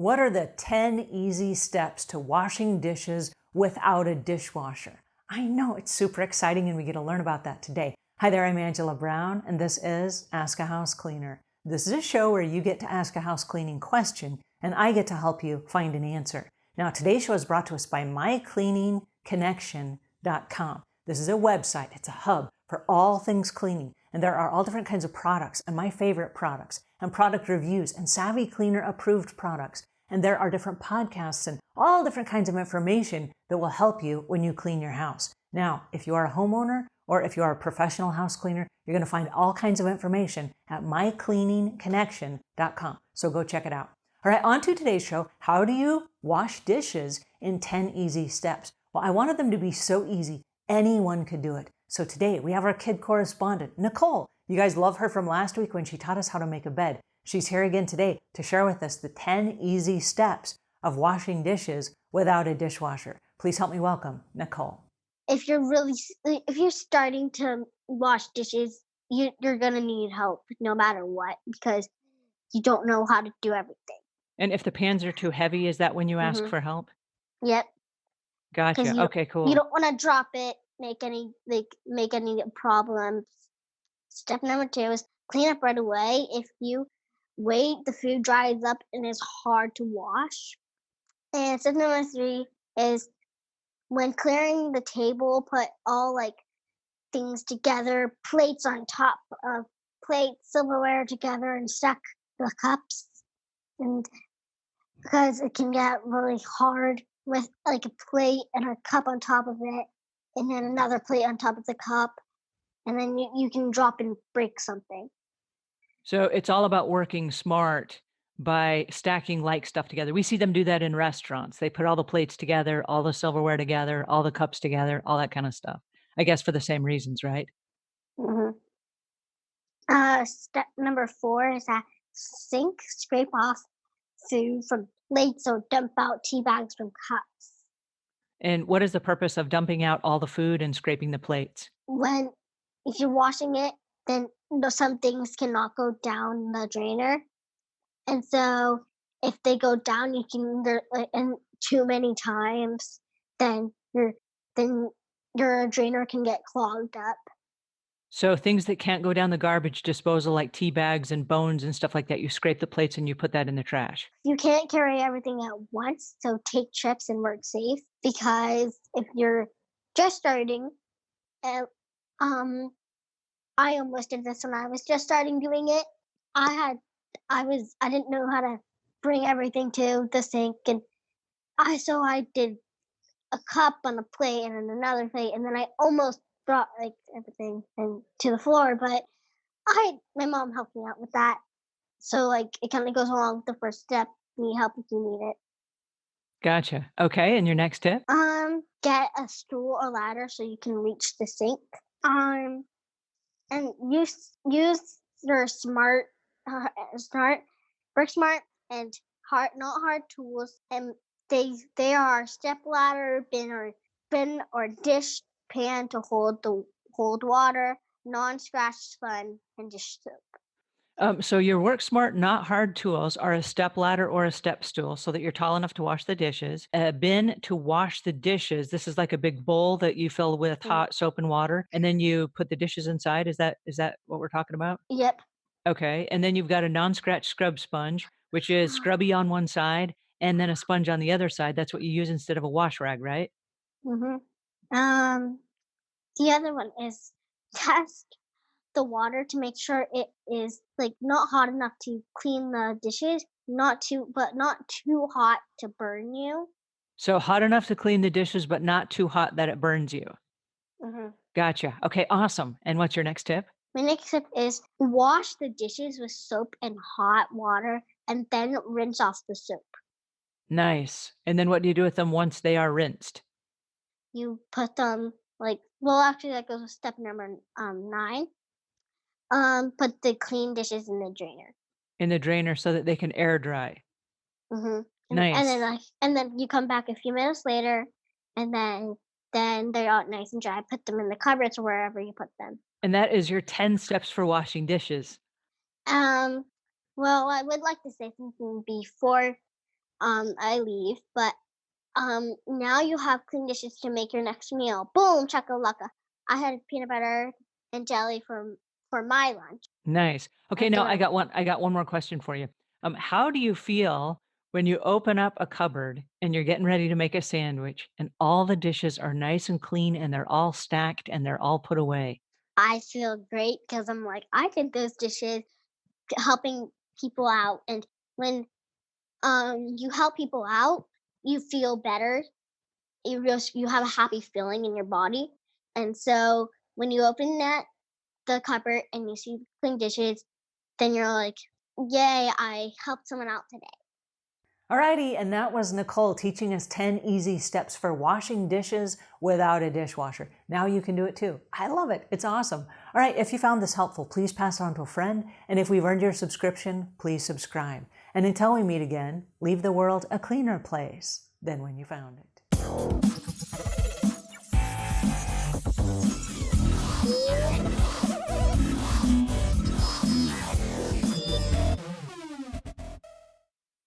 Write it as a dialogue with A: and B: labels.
A: What are the 10 easy steps to washing dishes without a dishwasher? I know it's super exciting and we get to learn about that today. Hi there, I'm Angela Brown and this is Ask a House Cleaner. This is a show where you get to ask a house cleaning question and I get to help you find an answer. Now today's show is brought to us by mycleaningconnection.com. This is a website, it's a hub for all things cleaning. And there are all different kinds of products and my favorite products and product reviews and Savvy Cleaner approved products. And there are different podcasts and all different kinds of information that will help you when you clean your house. Now, if you are a homeowner or if you are a professional house cleaner, you're going to find all kinds of information at mycleaningconnection.com. So go check it out. All right, on to today's show. How do you wash dishes in 10 easy steps? Well, I wanted them to be so easy, anyone could do it. So today we have our kid correspondent, Nicole. You guys love her from last week when she taught us how to make a bed. She's here again today to share with us the 10 easy steps of washing dishes without a dishwasher. Please help me welcome Nicole.
B: If you're starting to wash dishes, you're gonna need help no matter what because you don't know how to do everything.
C: And if the pans are too heavy, is that when you ask
B: Mhm.
C: for help?
B: Yep, because
C: Gotcha. Okay,
B: you
C: cool.
B: don't want to drop it, make any problems. Step number 2 is clean up right away. If you wait, the food dries up and is hard to wash. And step number 3 is when clearing the table, put all things together, plates on top of plates, silverware together, and stack the cups. And because it can get really hard with like a plate and a cup on top of it, and then another plate on top of the cup, and then you can drop and break something.
C: So it's all about working smart by stacking like stuff together. We see them do that in restaurants. They put all the plates together, all the silverware together, all the cups together, all that kind of stuff. I guess for the same reasons, right?
B: hmm Step number 4 is that sink, scrape off food from plates or dump out tea bags from cups.
C: And what is the purpose of dumping out all the food and scraping the plates?
B: When if you're washing it, then some things cannot go down the drainer, and so if they go down, you can and too many times, then then your drainer can get clogged up.
C: So things that can't go down the garbage disposal, like tea bags and bones and stuff like that, you scrape the plates and you put that in the trash.
B: You can't carry everything at once, so take trips and work safe because if you're just starting, and um, I almost did this when I was just starting doing it. I had I didn't know how to bring everything to the sink and I did a cup on a plate and then another plate and then I almost brought everything and to the floor, but I my mom helped me out with that. So it kind of goes along with the first step. Need help if you need it.
C: Gotcha. Okay. And your next tip?
B: Get a stool or ladder so you can reach the sink. Um, and use your uh, smart, work smart and not hard tools. And they are step ladder, bin or dish pan to hold water, non-scratch sponge, and dish soap.
C: So your work smart, not hard tools are a step ladder or a step stool so that you're tall enough to wash the dishes. A bin to wash the dishes. This is like a big bowl that you fill with
B: Mm.
C: hot soap and water, and then you put the dishes inside. Is that what we're talking about?
B: Yep.
C: Okay. And then you've got a non-scratch scrub sponge, which is scrubby on one side and then a sponge on the other side. That's what you use instead of a wash rag, right?
B: hmm Um, the other one is test the water to make sure it is not hot enough to clean the dishes, not too hot to burn you.
C: So hot enough to clean the dishes, but not too hot that it burns you.
B: hmm
C: Gotcha. Okay, awesome. And what's your next tip?
B: My next tip is wash the dishes with soap and hot water and then rinse off the soap.
C: Nice. And then what do you do with them once they are rinsed?
B: You put them well actually that goes with step number 9. Put the clean dishes in the drainer.
C: In the drainer so that they can air dry.
B: Mhm.
C: Nice.
B: And then you come back a few minutes later, and then they're all nice and dry. Put them in the cupboards or wherever you put them.
C: And that is your 10 steps for washing dishes.
B: Um, well, I would like to say something before I leave. But now you have clean dishes to make your next meal. Boom, chakalaka. I had peanut butter and jelly for my lunch.
C: Nice. Okay,
B: That's
C: now
B: what I
C: I got one more question for you. How do you feel when you open up a cupboard and you're getting ready to make a sandwich and all the dishes are nice and clean and they're all stacked and they're all put away?
B: I feel great because I'm like, I did those dishes helping people out. And when you help people out, you feel better. You have a happy feeling in your body. And so when you open the cupboard and you see clean dishes, then you're like, yay, I helped someone out today.
A: Alrighty, and that was Nicole teaching us 10 easy steps for washing dishes without a dishwasher. Now you can do it too. I love it. It's awesome. All right, if you found this helpful, please pass it on to a friend. And if we've earned your subscription, please subscribe. And until we meet again, leave the world a cleaner place than when you found it.